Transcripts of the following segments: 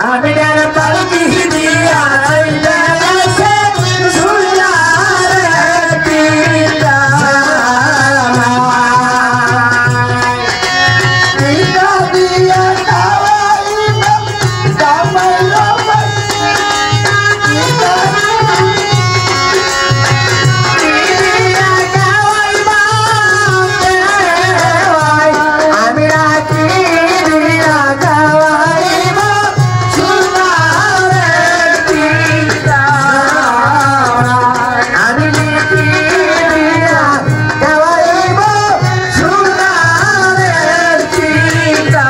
আমি ডাল পালকি দিয়া আইলাসে সুলারে পিতা পিতা দিয়া কাওয়াইব কামাইলো পিতা দিয়া কাওয়াইব আমি রাখি দিয়া কাওয়াইব সুলারে পিতা আমি রাখি দিয়া কাওয়াইব সুলারে পিতা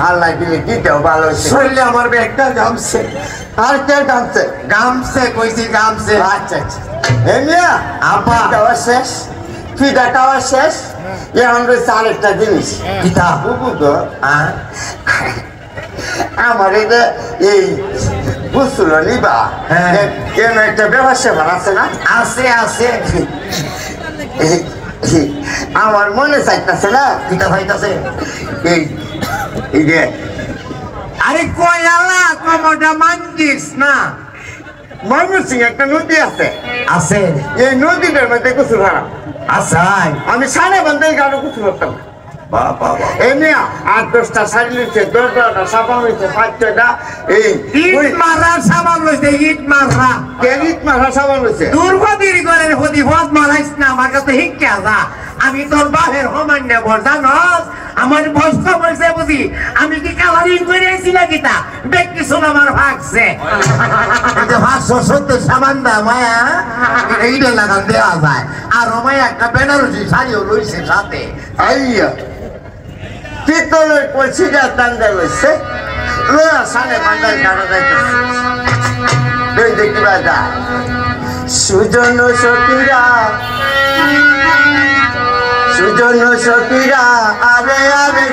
আল্লাহ দিলে দিতেও ভালো শরীরে আমার একটা গামছে আর কে গামছে গামছে কইছি গামছে আচ্ছা আচ্ছা এমিয়া আপা খাওয়া শেষ ফিদা খাওয়া শেষ এখন রয়েছে আরেকটা জিনিস পিতা বুবু তো আমার এটা এই বুঝলো নিবা কেন একটা ব্যবসা ভালো আছে না আছে আছে আমার মনে চাইতেছে না পিতা ভাইতাছে এই যে আরে কই আল্লাহ কমটা মানজিস না ময়মনসিং একটা নদী আছে আছে এই নদীটার মধ্যে কিছু খারাপ আসাই আমি সাড়ে বান্ধাই গাড়ো কিছু করতাম বাবা এমনি ৮-১০টা শাড়ি লইছে ১০-১২টা সাবান লইছে ৫-৬টা এই ইট মারা সাবান লইছে ইট মারা কেন ইট মারা সাবান লইছে দুর্গতির করে হদি হদ মারাইস না আমার কাছে হিক্কা যা আমি তোর বাপের সমান্য জানস আমার বস্ত বলছে বুঝি আমি কি কালারিং করে আইছি নাকি তা ব্যক্তি শোন আমার ভাগছে ভাগছো সত্য সাবান দা মায়া এইটা লাগান দেওয়া যায় আর মায়া একটা বেনারসি শাড়িও লইছে সাথে আইয়া পিতলের কলসিটা টান্দা লইছে লোয়া সাড়ে বান্ধাই কাটা যাইতেছে তুই দেখতে পাই সুজন সখীরা সুজন সখীরা আরে আরে